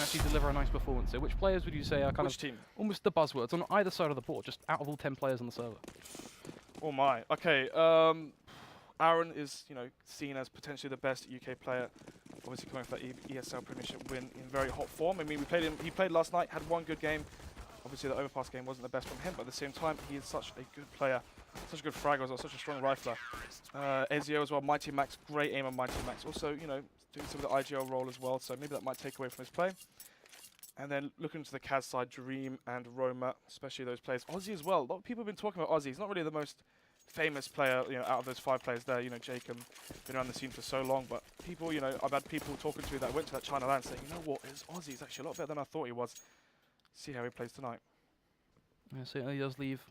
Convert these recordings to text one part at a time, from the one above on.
actually deliver a nice performance here? Which players would you say are kind of team? almost the buzzwords on either side of the board, just out of all 10 players on the server? Oh my. Okay. Aaron is, seen as potentially the best UK player. Obviously coming for that ESL Premiership win in very hot form. I mean, we played him. He played last night, had one good game. Obviously, the overpass game wasn't the best from him, but at the same time, he is such a good player, such a good fragger as well, such a strong rifler. Ezio as well, Mighty Max, great aim on Mighty Max. Also, doing some of the IGL role as well, so maybe that might take away from his play. And then looking to the CAZ side, Dream and Roma, especially those players. Ozzy as well. A lot of people have been talking about Ozzy. He's not really the most famous player, out of those 5 players there. Jacob been around the scene for so long, but people, I've had people talking to that went to that China land saying, Ozzy is actually a lot better than I thought he was. See how he plays tonight. Yeah, certainly does leave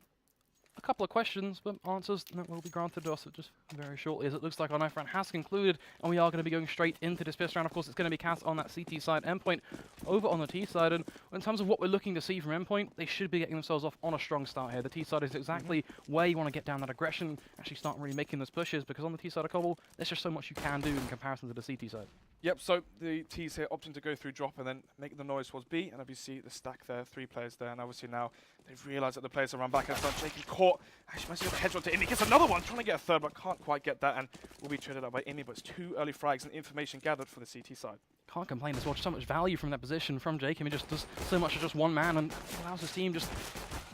a couple of questions, but answers that will be granted to us just very shortly, as it looks like our knife round has concluded, and we are going to be going straight into this fifth round. Of course, it's going to be CAZ on that CT side, Endpoint over on the T side, and in terms of what we're looking to see from Endpoint, they should be getting themselves off on a strong start here. The T side is exactly where you want to get down that aggression, actually start really making those pushes, because on the T side of Cobble, there's just so much you can do in comparison to the CT side. Yep, so the T's here opting to go through drop and then make the noise towards B, and obviously the stack there, 3 players there, and obviously now they've realised that the players have run back and start shaking caught. Actually managed to get the headshot to Indy, gets another one, trying to get a third, but can't quite get that, and will be traded up by Indy, but it's 2 early frags and information gathered for the CT side. Can't complain as well, just so much value from that position from Jacob. He just does so much as just one man and allows his team just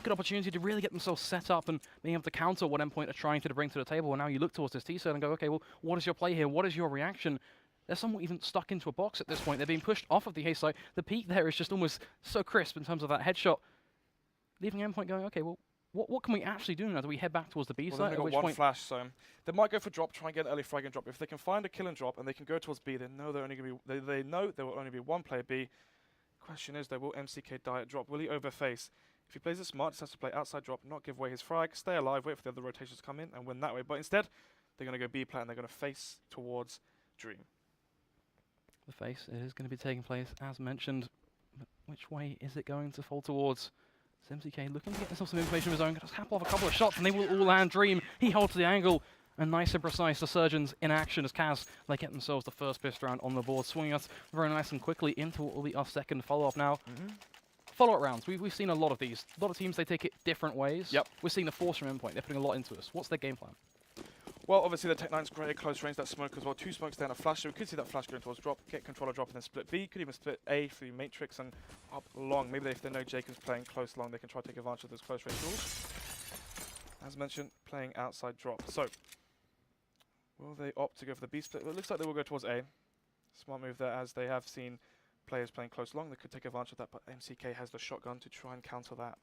good opportunity to really get themselves set up and being able to counter what Endpoint are trying to bring to the table. And now you look towards this T side and go, okay, well, what is your play here? What is your reaction? They're somewhat even stuck into a box at this point. They're being pushed off of the A side. The peak there is just almost so crisp in terms of that headshot, leaving Endpoint going, okay, well, what can we actually do now? Do we head back towards the B side? They've got one flash, so they might go for drop, try and get an early frag and drop. If they can find a kill and drop and they can go towards B, they know they're only going to be. They know there will only be one player B. Question is, though, will MCK die at drop? Will he overface? If he plays it smart, just has to play outside drop, not give away his frag, stay alive, wait for the other rotations to come in, and win that way. But instead, they're going to go B plant and they're going to face towards Dream. The face is going to be taking place, as mentioned. But which way is it going to fall towards? It's MCK looking to get himself some information of his own. Just hap off a couple of shots, and they will all land Dream. He holds the angle, and nice and precise. The Surgeons in action as CAZ, they get themselves the first fifth round on the board, swinging us very nice and quickly into what will be our second follow-up now. Follow-up rounds. We've seen a lot of these. A lot of teams, they take it different ways. Yep. We're seeing the force from Endpoint. They're putting a lot into us. What's their game plan? Well, obviously the Tech-9's great at close range, that smoke as well. 2 smokes there and a flash, so we could see that flash going towards drop, get controller drop and then split B. Could even split A through Matrix and up long. Maybe if they know Jacob's playing close long, they can try to take advantage of those close range rules. As mentioned, playing outside drop. So, will they opt to go for the B split? Well, it looks like they will go towards A. Smart move there, as they have seen players playing close long. They could take advantage of that, but MCK has the shotgun to try and counter that.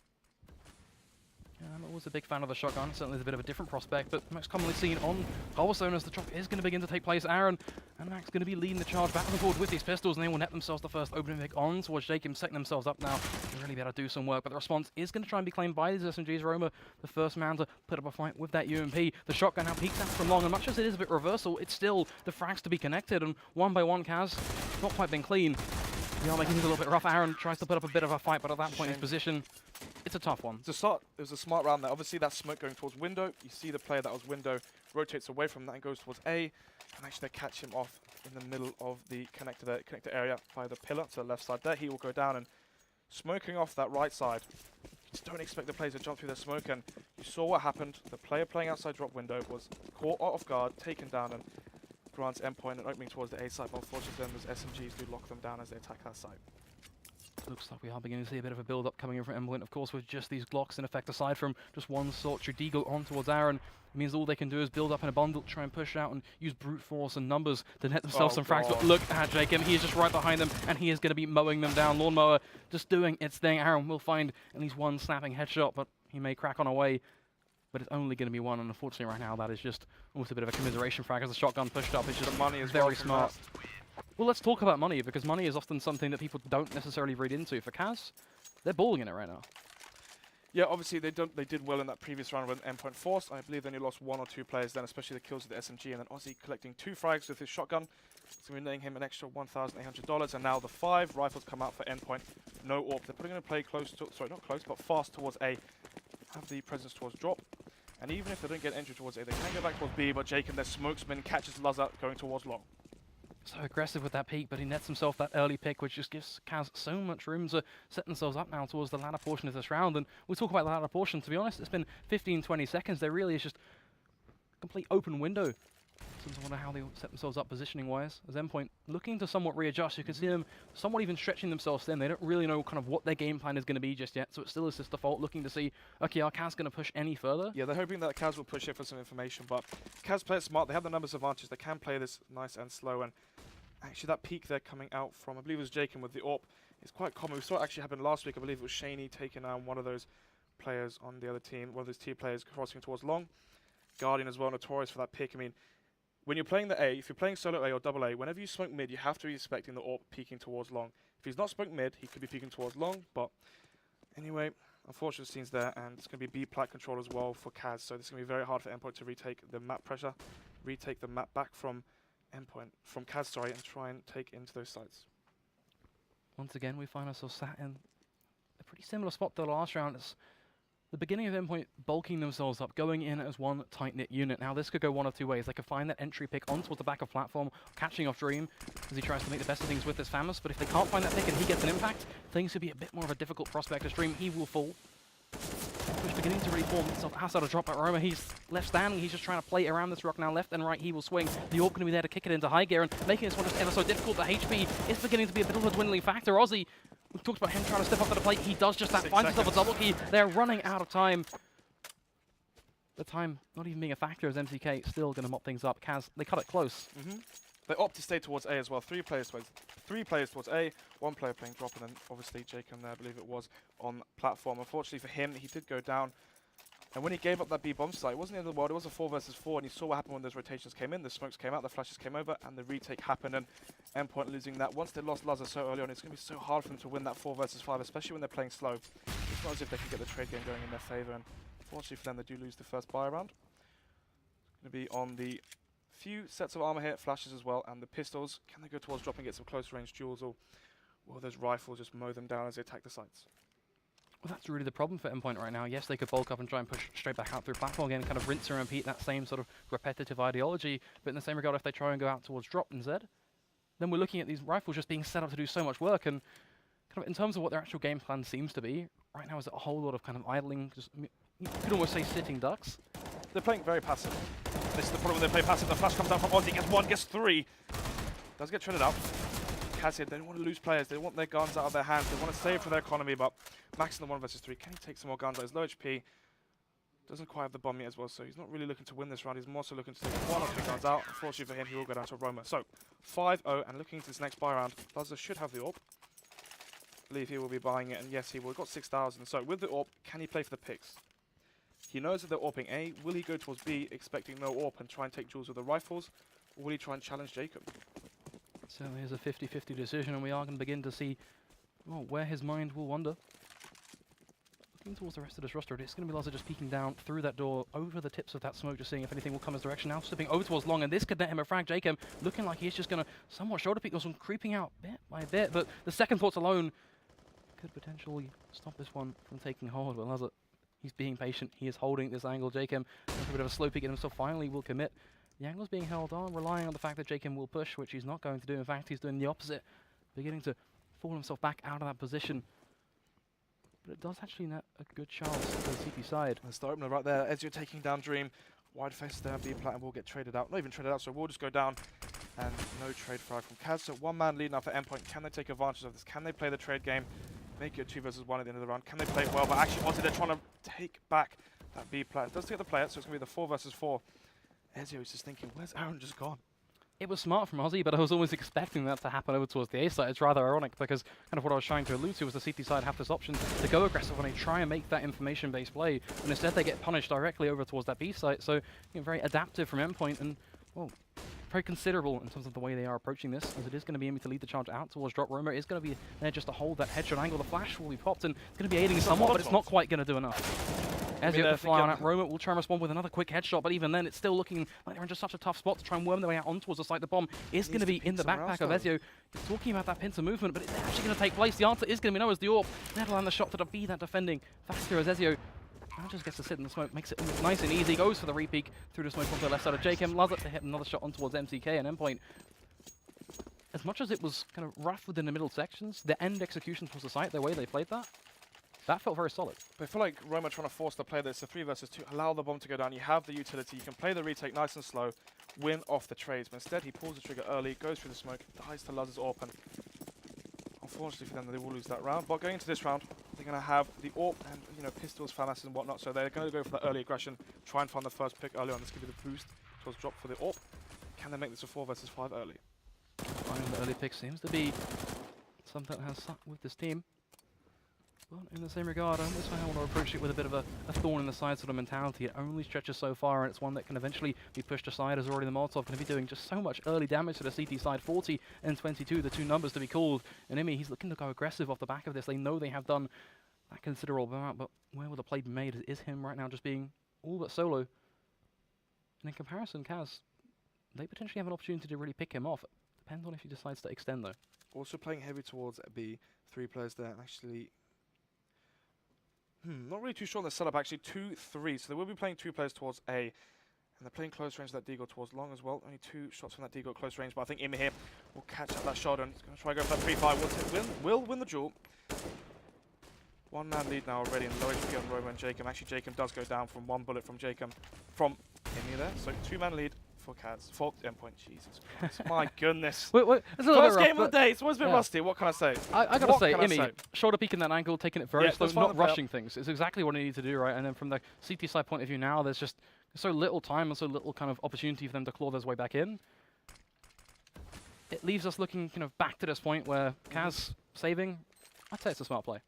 I'm always a big fan of the shotgun. Certainly it's a bit of a different prospect, but most commonly seen on Cobblestone as the drop is going to begin to take place. Aaron and Max going to be leading the charge back on the board with these pistols, and they will net themselves the first opening pick on towards Jacob, setting themselves up now to really be able to do some work. But the response is going to try and be claimed by these SMGs. Roma, the first man to put up a fight with that UMP. The shotgun now peeks out from long, and much as it is a bit reversal, it's still the frags to be connected, and one by one, CAZ not quite been clean. They are making it a little bit rough. Aaron tries to put up a bit of a fight, but at that point his position, it's a tough one. It was a smart round there. Obviously that smoke going towards window. You see the player that was window rotates away from that and goes towards A. And actually they catch him off in the middle of the connector area by the pillar to the left side there. He will go down and smoking off that right side. You just don't expect the players to jump through their smoke, and you saw what happened. The player playing outside drop window was caught off guard, taken down, and grants Endpoint an opening towards the A side, but unfortunately then those SMGs do lock them down as they attack that side. Looks like we are beginning to see a bit of a build-up coming in from Endpoint, of course, with just these Glocks in effect, aside from just one sort. Judigo on towards Aaron. It means all they can do is build up in a bundle, try and push out and use brute force and numbers to net themselves some frags. But look at Jacob, he is just right behind them, and he is going to be mowing them down. Lawnmower just doing its thing. Aaron will find at least one snapping headshot, but he may crack on away. But it's only going to be one, and unfortunately right now that is just almost a bit of a commiseration frag as the shotgun pushed up. It's just the money is very smart. Well, let's talk about money, because money is often something that people don't necessarily read into. For CAZ, they're balling in it right now. Yeah, obviously they did well in that previous round with Endpoint forced. I believe they only lost 1 or 2 players then, especially the kills with the SMG, and then Ozzy collecting 2 frags with his shotgun. So we're netting him an extra $1,800, and now the 5 rifles come out for Endpoint. No AWP. They're putting in a play close to, sorry, not close, but fast towards A. Have the presence towards drop. And even if they don't get entry towards A, they can go back towards B, but Jake and their smokesman catches Lazza going towards long. So aggressive with that peak, but he nets himself that early pick, which just gives CAZ so much room to set themselves up now towards the latter portion of this round. And we'll talk about the latter portion. To be honest, it's been 15, 20 seconds. There really is just a complete open window. I wonder how they set themselves up positioning-wise. As Endpoint looking to somewhat readjust, you can see them somewhat even stretching themselves thin. They don't really know kind of what their game plan is going to be just yet, so it still is this default, looking to see, okay, are CAZ going to push any further? Yeah, they're hoping that CAZ will push it for some information, but CAZ play it smart. They have the numbers advantage. They can play this nice and slow, and actually that peak they're coming out from, I believe it was Jacob with the AWP, is quite common. We saw it actually happen last week. I believe it was Shaney taking down one of those players on the other team, one of those team players crossing towards long. Guardian as well, notorious for that pick. I mean, when you're playing the A, if you're playing solo A or double A, whenever you smoke mid, you have to be expecting the AWP peeking towards long. If he's not smoked mid, he could be peeking towards long, but anyway, unfortunate scenes there, and it's going to be B-plat control as well for CAZ, so this is going to be very hard for Endpoint to retake the map pressure, retake the map back from CAZ, sorry, and try and take into those sites. Once again, we find ourselves sat in a pretty similar spot to the last round. It's the beginning of Endpoint bulking themselves up, going in as one tight-knit unit. Now, this could go one of two ways. They could find that entry pick onto the back of platform, catching off Dream as he tries to make the best of things with this Famus. But if they can't find that pick and he gets an impact, things could be a bit more of a difficult prospect as Dream. He will fall. He's beginning to really form himself outside a drop by Roma. He's left standing. He's just trying to play around this rock now. Left and right, he will swing. The AWP going to be there to kick it into high gear and making this one just ever so difficult. The HP is beginning to be a bit of a dwindling factor. Ozzy, we talked about him trying to step up to the plate. He does just that. Finds himself a double key. They're running out of time. The time not even being a factor as MCK still going to mop things up. CAZ, they cut it close. They opt to stay towards A as well. Three players towards A, one player playing drop, and then obviously Jacob there, I believe it was, on platform. Unfortunately for him, he did go down. And when he gave up that B bomb site, it wasn't the end of the world. It was a 4 versus 4, and you saw what happened when those rotations came in. The smokes came out, the flashes came over, and the retake happened. And Endpoint losing that. Once they lost Lazar so early on, it's going to be so hard for them to win that 4 versus 5, especially when they're playing slow. It's not as if they can get the trade game going in their favour. And fortunately for them, they do lose the first buy round. Going to be on the few sets of armor here, flashes as well, and the pistols. Can they go towards dropping, get some close range duels, or will those rifles just mow them down as they attack the sites? Well, that's really the problem for Endpoint right now. Yes, they could bulk up and try and push straight back out through platform again, kind of rinse and repeat that same sort of repetitive ideology, but in the same regard, if they try and go out towards drop instead, then we're looking at these rifles just being set up to do so much work, and kind of in terms of what their actual game plan seems to be, right now is a whole lot of kind of idling, just, you could almost say sitting ducks. They're playing very passive. This is the problem when they play passive. The flash comes down from Ozzy, gets 1, gets 3. Does get traded out. CAZ here, they don't want to lose players. They want their guns out of their hands. They want to save for their economy, but Max in the 1 versus 3. Can he take some more guns? He's low HP. Doesn't quite have the bomb yet as well, so he's not really looking to win this round. He's more so looking to take 1 or 2 guns out. Unfortunately for him, he will go down to Roma. So, 5-0, and looking into this next buy round, Lazar should have the AWP. I believe he will be buying it, and yes, he will. He's got 6,000. So, with the AWP, can he play for the picks? He knows that they're AWPing A. Will he go towards B, expecting no AWP, and try and take duels with the rifles? Or will he try and challenge Jacob? Certainly is a 50-50 decision, and we are going to begin to see where his mind will wander. Looking towards the rest of this roster, it's going to be Lazar just peeking down through that door, over the tips of that smoke, just seeing if anything will come his direction. Now slipping over towards long, and this could net him a frag. Jacob looking like he's just going to somewhat shoulder peek this one, creeping out bit by bit, but the second thoughts alone could potentially stop this one from taking hold. But Lazar, he's being patient. He is holding this angle. Jacob, a bit of a slow peek at himself, finally will commit. The angle's being held on, relying on the fact that Jacob will push, which he's not going to do. In fact, he's doing the opposite, beginning to fall himself back out of that position. But it does actually net a good chance for the CP side. That's the opener right there. Ezio taking down Dream. Wide face there, B-plat, and will get traded out. Not even traded out, so we'll just go down. And no trade frag from CAZ. So 1 man leading up for Endpoint. Can they take advantage of this? Can they play the trade game? Make it a 2 versus 1 at the end of the round. Can they play it well? But actually, Ozzy, they're trying to take back that B-plat. It does take the player, so it's going to be the 4 versus 4. Ezio is just thinking, where's Aaron just gone? It was smart from Ozzy, but I was always expecting that to happen over towards the A side. It's rather ironic because kind of what I was trying to allude to was the CT side have this option to go aggressive when they try and make that information-based play, and instead they get punished directly over towards that B site. So, very adaptive from Endpoint, and, well, very considerable in terms of the way they are approaching this, as it is going to be aiming to lead the charge out towards drop. Roma is going to be there just to hold that headshot angle. The flash will be popped, and it's going to be aiding somewhat, but it's not quite going to do enough. Ezio to fly on at Roma will try and respond with another quick headshot, but even then it's still looking like they're in just such a tough spot to try and worm their way out on towards the site. The bomb is going to be in the backpack of Ezio. He's talking about that pincer movement, but it's actually going to take place. The answer is going to be no, as the AWP that'll land the shot to be that defending factor as Ezio now just gets to sit in the smoke, makes it nice and easy, goes for the repeak through the smoke onto the left side of Jacob. Lazar to hit another shot on towards MCK and Endpoint. as much as it was kind of rough within the middle sections, the end execution towards the site, the way they played that felt very solid. But I feel like Roma trying to force the play this, a 3 versus 2, allow the bomb to go down. You have the utility, you can play the retake nice and slow, win off the trades. But instead, he pulls the trigger early, goes through the smoke, dies to Luz's AWP, and unfortunately for them, they will lose that round. But going into this round, they're going to have the AWP and, you know, pistols, FAMAS and whatnot. So they're going to go for that early aggression, try and find the first pick early on. This could be the boost towards drop for the AWP. Can they make this a 4 versus 5 early? Finding the early pick seems to be something that has stuck with this team. Well, in the same regard, I almost want to approach it with a bit of a thorn in the side sort of mentality. It only stretches so far, and it's one that can eventually be pushed aside, as already the Molotov going to be doing just so much early damage to the CT side. 40 and 22, the two numbers to be called. And Imi, he's looking to go aggressive off the back of this. They know they have done that considerable amount, but where will the play be made? Is him right now just being all but solo. And in comparison, CAZ, they potentially have an opportunity to really pick him off. Depends on if he decides to extend, though. Also playing heavy towards B, 3 players there, actually. Not really too sure on the setup, actually. 2-3, so they will be playing 2 players towards A. And they're playing close range of that deagle towards long as well. Only 2 shots from that deagle close range, but I think Imi here will catch up that shot and he's going to try to go for that 3-5. Will win the duel. 1-man lead now already, and low HP on Roma and Jacob. Actually, Jacob does go down from 1 bullet from Jacob from Imi there. So 2-man lead for CAZ. For Endpoint, Jesus Christ. My goodness. It's a little First bit game rough, of the day, it's always been rusty. What can I say? I gotta say, Imi, shoulder peeking that angle, taking it very slow, let's not find the play rushing things. It's exactly what he needs to do, right? And then from the CT side point of view now, there's just so little time and so little kind of opportunity for them to claw their way back in. It leaves us looking kind of back to this point where CAZ saving, I'd say it's a smart play.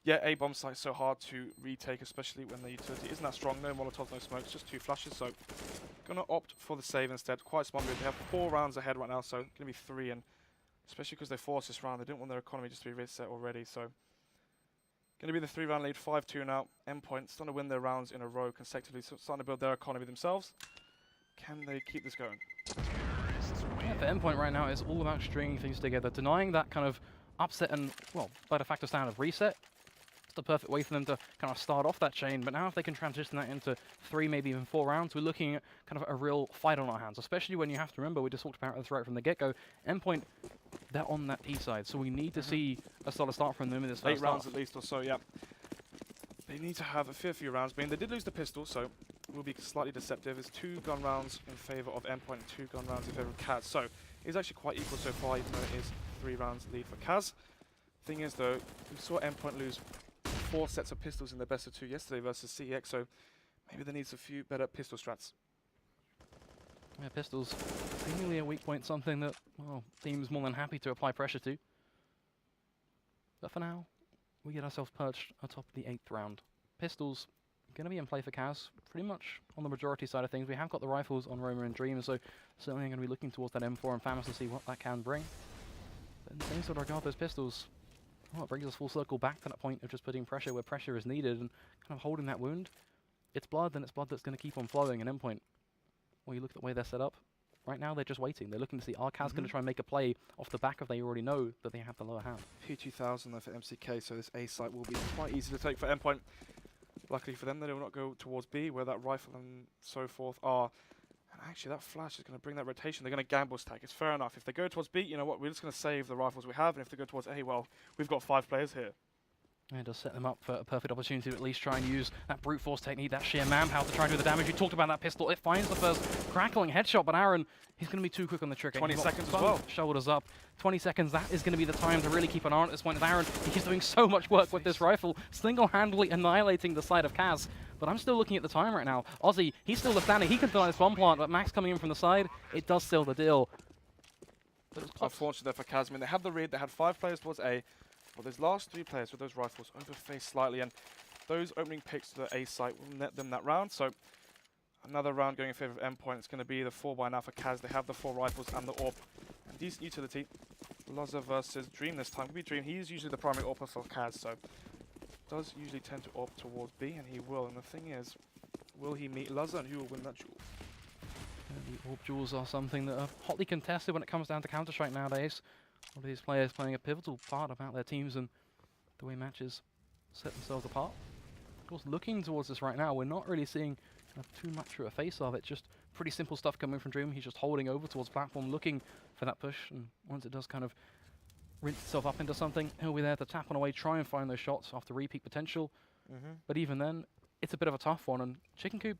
Yeah, A bomb site is so hard to retake, especially when the utility isn't that strong. No Molotovs, no smokes, just 2 flashes. So, gonna opt for the save instead. Quite smart move. They have 4 rounds ahead right now, so gonna be 3. And especially because they forced this round, they didn't want their economy just to be reset already. So, gonna be the 3-round lead, 5-2 now. Endpoint starting to win their rounds in a row consecutively, so starting to build their economy themselves. Can they keep this going? Yeah, for Endpoint right now, it's all about stringing things together, denying that kind of upset and, well, by de facto standard reset. It's the perfect way for them to kind of start off that chain, but now if they can transition that into 3, maybe even 4 rounds, we're looking at kind of a real fight on our hands, especially when you have to remember, we just talked about this right from the get-go, Endpoint, they're on that T side, so we need to see a solid start from them in this first 8 rounds at least or so, yeah. They need to have a fair few rounds. I mean, they did lose the pistol, so it will be slightly deceptive. It's 2 gun rounds in favor of Endpoint and 2 gun rounds in favor of CAZ, so it's actually quite equal so far, even though it is 3 rounds lead for CAZ. Thing is, though, we saw Endpoint lose 4 sets of pistols in their best of 2 yesterday versus CEX, so maybe they need a few better pistol strats. Yeah, pistols, seemingly a weak point, something that, well, team's more than happy to apply pressure to. But for now, we get ourselves perched atop the 8th round. Pistols going to be in play for CAZ, pretty much on the majority side of things. We have got the rifles on Roma and Dream, so certainly going to be looking towards that M4 and FAMAS to see what that can bring. But in the same sort of regard, those pistols, well, it brings us full circle back to that point of just putting pressure where pressure is needed and kind of holding that wound. It's blood, and it's blood that's going to keep on flowing. And Endpoint, well, you look at the way they're set up. Right now, they're just waiting. They're looking to see, are CAZ going to try and make a play off the back of they already know that they have the lower hand? P2000 though for MCK, so this A site will be quite easy to take for Endpoint. Luckily for them, they will not go towards B, where that rifle and so forth are. And actually, that flash is going to bring that rotation. They're going to gamble stack. It's fair enough. If they go towards B, you know what? We're just going to save the rifles we have. And if they go towards A, well, we've got 5 players here. Yeah, it does set them up for a perfect opportunity to at least try and use that brute force technique, that sheer manpower to try and do the damage. You talked about that pistol. It finds the first crackling headshot, but Aaron, he's going to be too quick on the trigger. 20 seconds as well. Shoulders up. 20 seconds, that is going to be the time to really keep an eye on at this point. With Aaron, he's doing so much work with this rifle, single-handedly annihilating the side of CAZ. But I'm still looking at the time right now. Ozzy, he's still left standing. He can deny this bomb plant, but Max coming in from the side, it does seal the deal. Unfortunately for CAZ, I mean, they have the read. They had 5 players towards A. Well, those last 3 players with those rifles overfaced slightly, and those opening picks to the A site will net them that round. So another round going in favor of Endpoint. It's going to be the 4x now for CAZ. They have the 4 rifles and the AWP. And decent utility. Loza versus Dream this time. Could be Dream. He's usually the primary AWPer for CAZ, so does usually tend to AWP towards B, and he will. And the thing is, will he meet Loza, and who will win that duel? The AWP duels are something that are hotly contested when it comes down to Counter-Strike nowadays. All of these players playing a pivotal part about their teams and the way matches set themselves apart. Of course, looking towards this right now, we're not really seeing too much of a face-off. It's just pretty simple stuff coming from Dream. He's just holding over towards platform, looking for that push, and once it does kind of rinse itself up into something, he'll be there to tap on away, try and find those shots after repeat potential. But even then, it's a bit of a tough one, and Chicken Coop,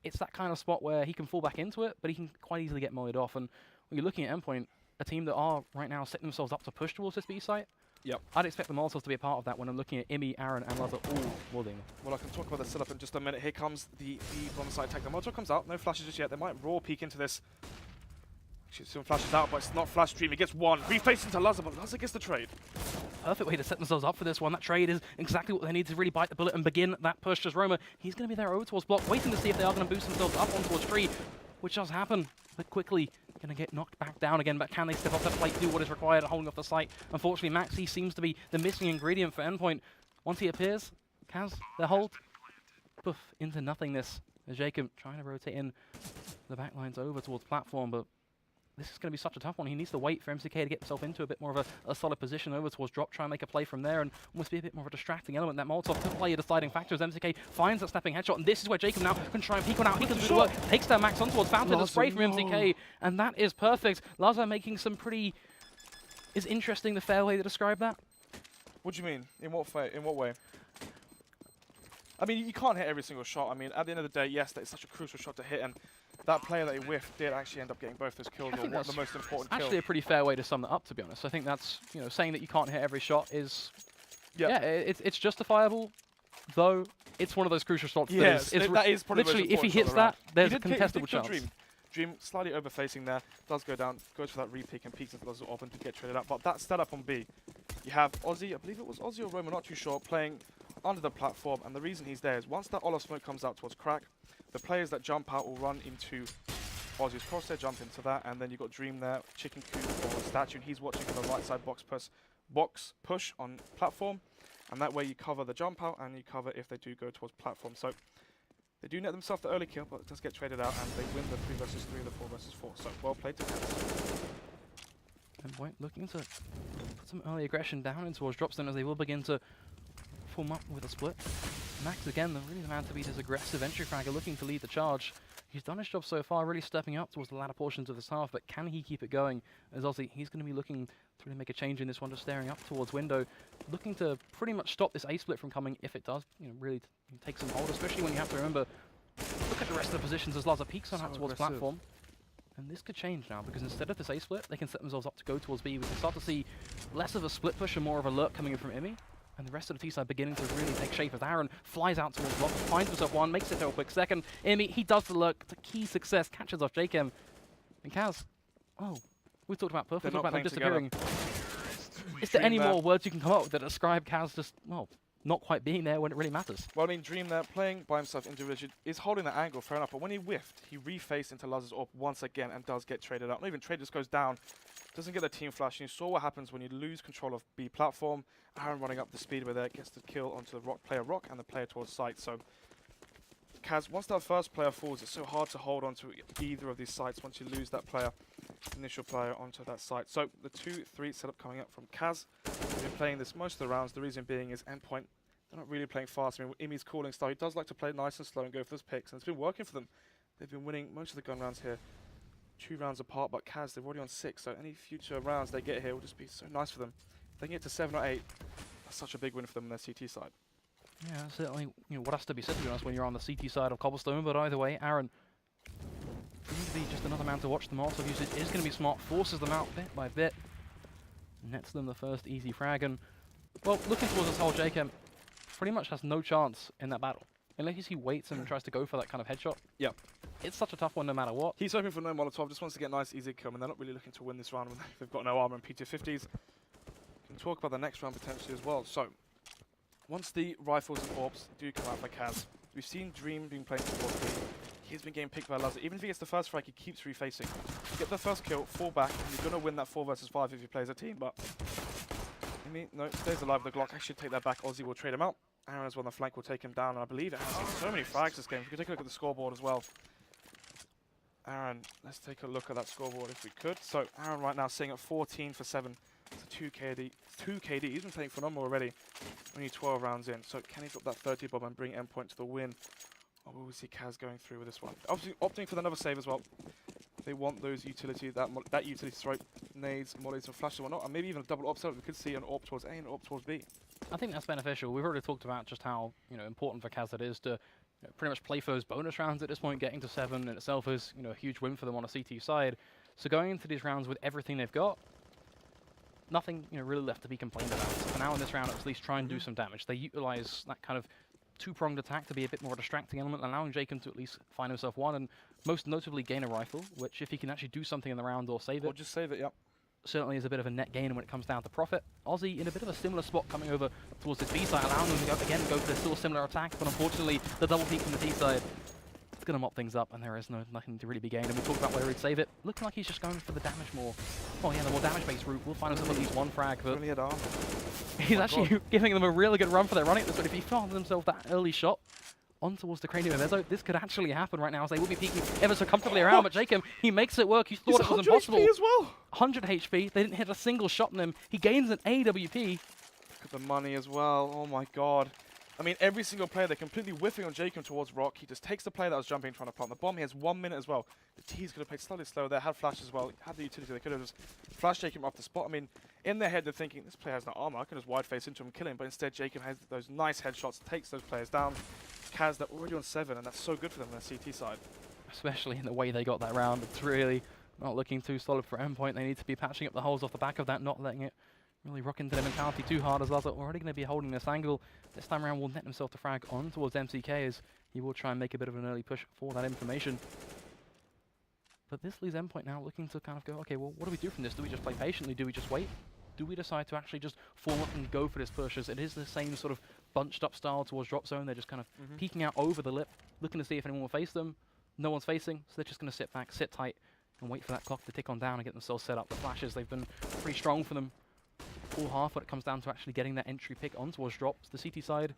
it's that kind of spot where he can fall back into it, but he can quite easily get mollied off. And when you're looking at Endpoint, a team that are right now setting themselves up to push towards this B site, Yep. I'd expect the Molotovs to be a part of that when I'm looking at Imi, Aaron, and Lazar all warding. Well, I can talk about the setup in just a minute. Here comes the bomb side attack. The Molotov comes out, no flashes just yet. They might raw peek into this. Actually, soon flashes out, but it's not flash Dream. He gets one. Reface into Lazar, but Lazar gets the trade. Perfect way to set themselves up for this one. That trade is exactly what they need to really bite the bullet and begin that push. Just Roma, he's going to be there over towards block, waiting to see if they are going to boost themselves up on towards tree, which does happen, but quickly going to get knocked back down again. But can they step off that plate, do what is required, holding off the site? Unfortunately, Maxi seems to be the missing ingredient for Endpoint. Once he appears, CAZ, their hold, poof, into nothingness. As Jacob trying to rotate in the back lines over towards platform, but this is going to be such a tough one. He needs to wait for MCK to get himself into a bit more of a solid position over towards drop, try and make a play from there, and almost be a bit more of a distracting element. That Molotov could play a deciding factor as MCK finds that stepping headshot, and this is where Jacob now can try and peek one out. He can do the work, takes that max on towards Fountain, a spray from MCK, and that is perfect. Lazar making some pretty... Is interesting the fair way to describe that? What do you mean? In what way? I mean, you can't hit every single shot. I mean, at the end of the day, yes, that is such a crucial shot to hit, and that player that he whiffed did actually end up getting both those kills, or one of the most important kills. Actually a pretty fair way to sum that up, to be honest. I think that's, you know, saying that you can't hit every shot is... Yeah, it's justifiable, though it's one of those crucial shots. Yes, that is probably literally, if he hits that, there's a contestable chance. Dream slightly over-facing there, does go down, goes for that re-peek and peeks into Lazar open to get traded out. But that setup on B, you have Ozzy, I believe it was Ozzy or Roma, not too sure, playing under the platform, and the reason he's there is once that Olaf smoke comes out towards crack, the players that jump out will run into Ozzy's crosshair, jump into that, and then you've got Dream there, Chicken Coop or Statue, and he's watching for the right side box push on platform, and that way you cover the jump out and you cover if they do go towards platform. So they do net themselves the early kill, but it does get traded out, and they win the 3 versus 3, the 4 versus 4. So well played to CAZ. Endpoint looking to put some early aggression down in towards Dropstone as they will begin to form up with a split. Max again, really the man to be this aggressive entry fragger, looking to lead the charge. He's done his job so far, really stepping up towards the latter portions of this half, but can he keep it going? As Ozzy, he's going to be looking to really make a change in this one, just staring up towards window, looking to pretty much stop this A split from coming if it does, you know, really take some hold, especially when you have to remember, look at the rest of the positions as Lazar peeks on out towards platform. And this could change now, because instead of this A split, they can set themselves up to go towards B. We can start to see less of a split push and more of a lurk coming in from Imi. And the rest of the T-side beginning to really take shape as Aaron flies out towards block, finds himself one, makes it a quick second. Imi, he does the lurk, it's a key success, catches off Jakem. And CAZ, oh, we talked about perfect, about them disappearing. Is there any more words you can come up with that describe CAZ just, well, not quite being there when it really matters? Well, I mean, Dream there, playing by himself individually, is holding that angle, fair enough, but when he whiffed, he refaced into Lazar's AWP once again and does get traded out. Not even traded, just goes down, doesn't get the team flash, and you saw what happens when you lose control of B platform. Aaron running up the speedway there, gets the kill onto the player Rock and the player towards site. So CAZ, once that first player falls, it's so hard to hold onto either of these sites once you lose that player, initial player onto that site. So the 2-3 setup coming up from CAZ. They've been playing this most of the rounds. The reason being is Endpoint, they're not really playing fast. I mean, Imi's calling style, he does like to play nice and slow and go for those picks, and it's been working for them. They've been winning most of the gun rounds here, 2 rounds apart, but CAZ, they're already on 6, so any future rounds they get here will just be so nice for them. If they can get to 7 or 8, that's such a big win for them on their CT side. Yeah, certainly, you know, what has to be said, to be honest, when you're on the CT side of Cobblestone, but either way, Aaron seems to be just another man to watch. The Molotov usage is going to be smart, forces them out bit by bit, nets them the first easy frag, and, well, looking towards this whole Jakem, pretty much has no chance in that battle. Unless he waits and tries to go for that kind of headshot. Yep. It's such a tough one no matter what. He's hoping for no Molotov, just wants to get a nice easy kill, and they're not really looking to win this round when they've got no armor and PT50s. We can talk about the next round potentially as well. So, once the rifles and orbs do come out for CAZ, we've seen Dream being playing towards B. He's been getting picked by Lazar. Even if he gets the first frag, he keeps refacing. Get the first kill, fall back, and you're going to win that 4 versus 5 if you play as a team, but... I mean, no, stays alive with the Glock. I should take that back. Ozzy will trade him out. Aaron as well on the flank will take him down, and I believe Aaron's seen so many frags this game. If we could take a look at the scoreboard as well. Aaron, let's take a look at that scoreboard if we could. So Aaron right now sitting at 14 for 7. It's a 2 KD. He's been playing phenomenal already. Only 12 rounds in. So can he drop that 30 bomb and bring Endpoint to the win Or will we see CAZ going through with this one? Obviously opting for another save as well. They want those utility, that utility strike, nades, mollies and flashes and whatnot, and maybe even a double op setup. We could see an op towards A and an op towards B. I think that's beneficial. We've already talked about just how important for CAZ it is to pretty much play for those bonus rounds at this point. Getting to 7 in itself is a huge win for them on a CT side. So going into these rounds with everything they've got, nothing really left to be complained about. So for now in this round, at least try and do some damage. They utilize that kind of two-pronged attack to be a bit more distracting element, allowing Jacob to at least find himself one, and most notably gain a rifle, which if he can actually do something in the round or save it, Or just save it, yep. certainly is a bit of a net gain when it comes down to profit. Aussie in a bit of a similar spot coming over towards this B side, allowing them to go for this still similar attack, but unfortunately the double peek from the T side, it's going to mop things up, and there is nothing to really be gained. And we talked about whether he'd save it. Looking like he's just going for the damage more. Oh yeah, the more damage-based route. We'll find himself at least one frag, but Only had armor. he's actually giving them a really good run for their running at this point. If he finds himself that early shot on towards the cranium of Ezo, this could actually happen right now, as they will be peeking ever so comfortably around, but Jacob, he makes it work. He thought it was impossible. HP as well. 100 HP, they didn't hit a single shot on him. He gains an AWP. Look at the money as well. Oh my god. I mean, every single player, they're completely whiffing on Jacob towards Rock. He just takes the player that was jumping, trying to plant the bomb. He has 1 minute as well. The T's could have played slightly slower there, had flash as well, had the utility. They could have just flashed Jacob off the spot. I mean, in their head, they're thinking, this player has no armor. I can just wide face into him and kill him. But instead, Jacob has those nice headshots, takes those players down. CAZ, they're already on 7, and that's so good for them on the CT side. Especially in the way they got that round. It's really not looking too solid for Endpoint. They need to be patching up the holes off the back of that, not letting it really rock into their mentality too hard, as well. They're already going to be holding this angle. This time around will net himself to frag on towards MCK, as he will try and make a bit of an early push for that information. But this leaves Endpoint now looking to kind of go, okay, well, what do we do from this? Do we just play patiently? Do we just wait? Do we decide to actually just form up and go for this push? As it is the same sort of bunched up style towards drop zone. They're just kind of peeking out over the lip, looking to see if anyone will face them. No one's facing, so they're just going to sit back, sit tight, and wait for that clock to tick on down and get themselves set up. The flashes, they've been pretty strong for them all half when it comes down to actually getting that entry pick on towards drops. The CT side,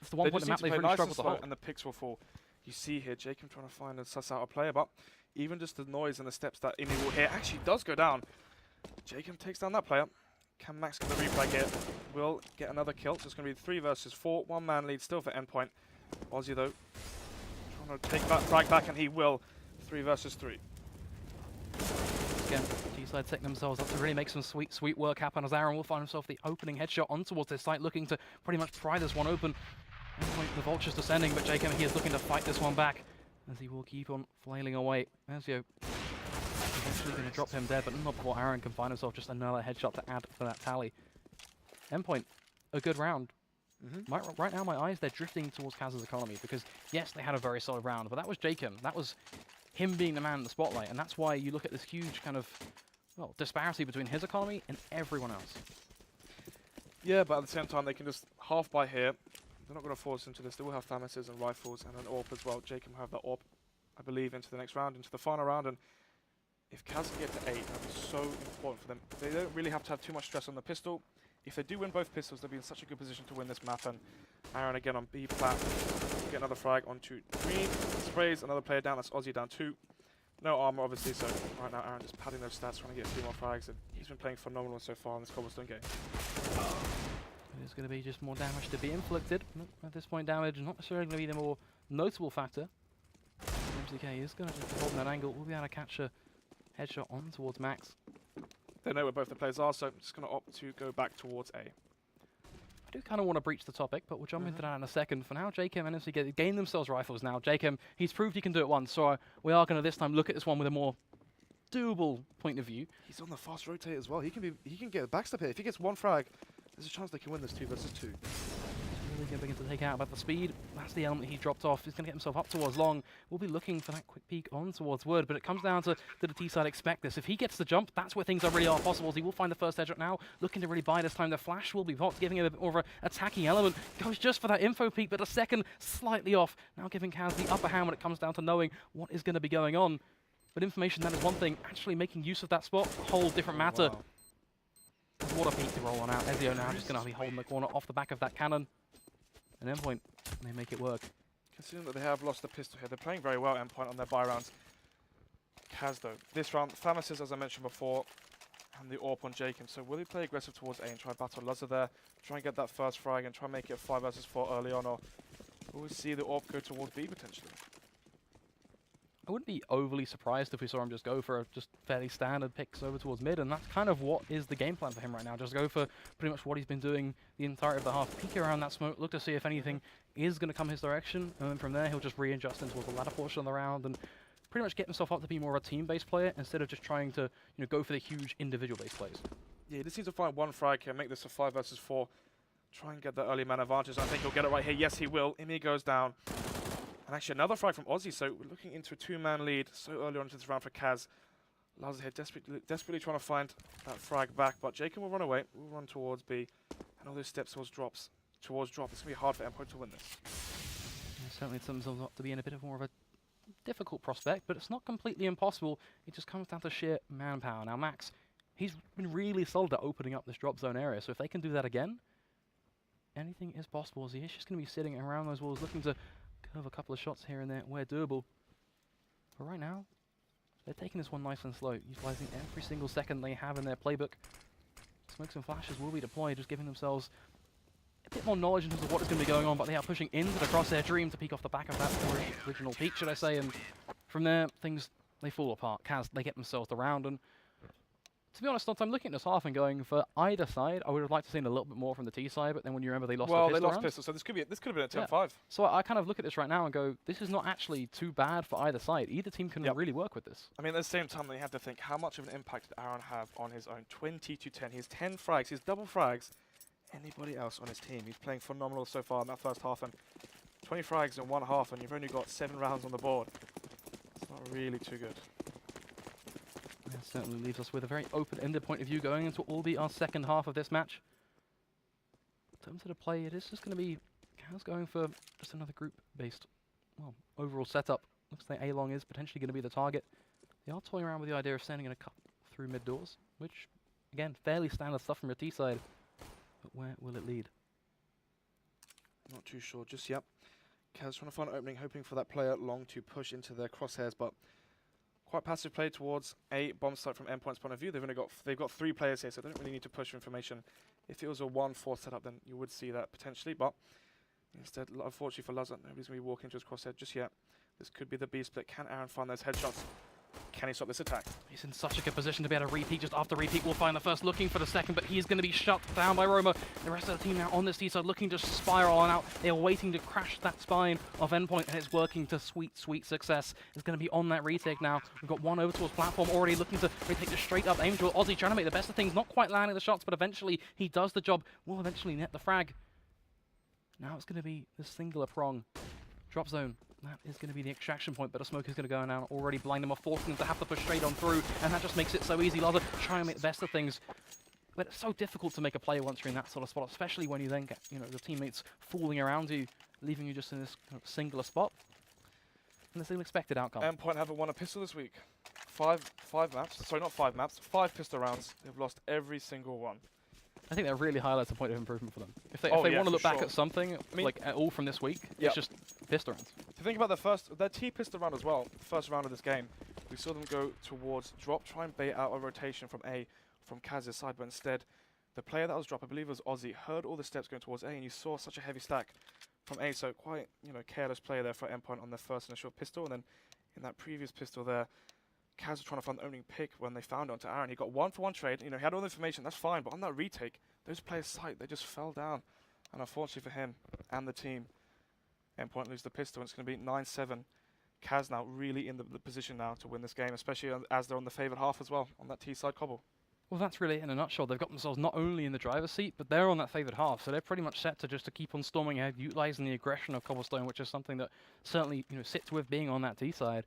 it's the one point in the map they've really struggled to hold. And the picks will fall. You see here, Jacob trying to find and suss out a player, but even just the noise and the steps that Imi will hear actually does go down. Jacob takes down that player. Can Max get the reflag here? Will get another kill. So it's going to be 3 versus 4. 1-man lead still for Endpoint. Aussie though, trying to take that frag back, and he will. 3 versus 3. Again, T-side setting themselves up to really make some sweet work happen, as Aaron will find himself the opening headshot on towards this site, looking to pretty much pry this one open. Endpoint, the Vulture's descending, but Jacob, he is looking to fight this one back, as he will keep on flailing away. Ezio eventually going to drop him dead, but not before Aaron can find himself just another headshot to add for that tally. Endpoint, a good round. Right now, my eyes, they're drifting towards CAZ's economy, because yes, they had a very solid round, but that was Jacob. That was him being the man in the spotlight, and that's why you look at this huge kind of, well, disparity between his economy and everyone else. Yeah, but at the same time, they can just half by here. They're not going to force into this. They will have Thermoses and rifles and an AWP as well. Jacob will have that AWP, I believe, into the next round, into the final round. And if CAZ can get to 8, that is so important for them. They don't really have to have too much stress on the pistol. If they do win both pistols, they'll be in such a good position to win this map. And Aaron again on B flat. Get another frag onto green. Sprays another player down. That's Aussie down 2. No armor, obviously. So right now, Aaron just padding those stats, trying to get 3 more frags. And he's been playing phenomenal so far in this cobblestone game. There's going to be just more damage to be inflicted. At this point, damage not necessarily going to be the more notable factor. MCK is going to just hold that angle. We'll be able to catch a headshot on towards Max. They know where both the players are, so I'm just going to opt to go back towards A. I do kind of want to breach the topic, but we'll jump into that in a second. For now, JKM and MCK gain themselves rifles now. JKM, he's proved he can do it once, so we are going to this time look at this one with a more doable point of view. He's on the fast rotate as well. He can get a backstep here. If he gets 1 frag, there's a chance they can win this 2 versus 2. He's really going to begin to take out about the speed. That's the element he dropped off. He's going to get himself up towards long. We'll be looking for that quick peek on towards Wood, but it comes down to did the T-side expect this? If he gets the jump, that's where things really are possible. He will find the first headshot now, looking to really buy this time. The flash will be popped, giving him a bit more of an attacking element. Goes just for that info peek, but a second slightly off. Now giving CAZ the upper hand when it comes down to knowing what is going to be going on. But information, that is one thing. Actually making use of that spot, a whole different matter. Wow. What a peek to roll on out. Ezio now just going to be holding the corner off the back of that cannon. And Endpoint, they make it work. Considering that they have lost the pistol here, they're playing very well Endpoint on their buy rounds. CAZ though, this round, Thermoses as I mentioned before, and the AWP on Jacob. So will he play aggressive towards A and try and battle Luzzer there, try and get that first frag and try and make it a 5 versus 4 early on, or Will we see the AWP go towards B potentially? I wouldn't be overly surprised if we saw him just go for just fairly standard picks over towards mid, and that's kind of what is the game plan for him right now. Just go for pretty much what he's been doing the entirety of the half. Peek around that smoke, look to see if anything is going to come his direction, and then from there he'll just readjust into the latter portion of the round and pretty much get himself up to be more of a team-based player instead of just trying to go for the huge individual-based plays. Yeah, he just needs to find one frag here, make this a 5 versus 4. Try and get that early man advantage. I think he'll get it right here. Yes, he will. Imi goes down. And actually another frag from Aussie, so we're looking into a 2-man lead so early on into this round for CAZ. Laz here desperately trying to find that frag back, but Jacob will run away. We'll run towards B, and all those steps towards drop. It's going to be hard for Endpoint to win this. Yeah, certainly it sums up to be in a bit of more of a difficult prospect, but it's not completely impossible. It just comes down to sheer manpower. Now Max, he's been really solid at opening up this drop zone area, so if they can do that again, anything is possible, as he is just going to be sitting around those walls looking to curve a couple of shots here and there where doable. But right now, they're taking this one nice and slow, utilizing every single second they have in their playbook. Smokes and flashes will be deployed, just giving themselves a bit more knowledge in terms of what is going to be going on, but they are pushing into the crosshair dream to peek off the back of that original peak, should I say, and from there, things, they fall apart. CAZ, they get themselves around, and to be honest, I'm looking at this half and going, for either side, I would have liked to seen a little bit more from the T side, but then when you remember they lost the pistol Well, they lost round, pistol, so this could have been a 10-5. So I kind of look at this right now and go, this is not actually too bad for either side. Either team can really work with this. I mean, at the same time, they have to think, how much of an impact did Aaron have on his own? 20 to 10. He has 10 frags. He's double frags. Anybody else on his team? He's playing phenomenal so far in that first half, and 20 frags in one half, and you've only got 7 rounds on the board. It's not really too good. That certainly leaves us with a very open-ended point of view going into what will be our second half of this match. In terms of the play, it is just going to be CAZ going for just another group-based, well, overall setup. Looks like A-Long is potentially going to be the target. They are toying around with the idea of sending in a cut through mid-doors, which, again, fairly standard stuff from your T side. But where will it lead? Not too sure just yet. CAZ trying to find an opening, hoping for that player long to push into their crosshairs, but quite passive play towards a bomb site from Endpoint's point of view. They've got 3 players here, so they don't really need to push for information. If it was a 1-4 setup, then you would see that potentially, but instead, unfortunately for Lazar, nobody's going to be walking into his crosshair just yet. This could be the B split. Can Aaron find those headshots? Can he stop this attack? He's in such a good position to be able to repeat. Just after repeat, we'll find the first, looking for the second, but he's going to be shut down by Roma. The rest of the team now on this T side looking to spiral on out. They are waiting to crash that spine of Endpoint, and it's working to sweet, sweet success. It's going to be on that retake now. We've got one over towards platform already looking to retake the straight up aim. Aussie trying to make the best of things, not quite landing the shots, but eventually he does the job. Will eventually net the frag. Now it's going to be the singular prong. Drop zone. That is going to be the extraction point, but a smoke is going to go down, already blind them off, forcing them to have to push straight on through, and that just makes it so easy. Lazar trying to make the best of things, but it's so difficult to make a play once you're in that sort of spot, especially when you then get, your teammates fooling around you, leaving you just in this kind of singular spot. And it's an unexpected outcome. Endpoint haven't won a pistol this week. 5 maps. Sorry, not 5 maps. 5 pistol rounds. They've lost every single one. I think that really highlights a point of improvement for them. If they want to look back at something, like at all from this week, it's just pistol rounds. If you think about their T pistol round as well, first round of this game, we saw them go towards drop, try and bait out a rotation from A, from CAZ's side, but instead, the player that was drop, I believe it was Aussie, heard all the steps going towards A, and you saw such a heavy stack from A, so quite, careless play there for Endpoint on their first initial pistol, and then in that previous pistol there, CAZ was trying to find the opening pick when they found it onto Aaron. He got 1-for-1 trade. He had all the information. That's fine. But on that retake, those players' sight, they just fell down. And unfortunately for him and the team, Endpoint lose the pistol. And it's going to be 9-7. CAZ now really in the position now to win this game, especially as they're on the favoured half as well on that T side cobble. Well, that's really in a nutshell. They've got themselves not only in the driver's seat, but they're on that favoured half. So they're pretty much set to keep on storming ahead, utilising the aggression of Cobblestone, which is something that certainly sits with being on that T side.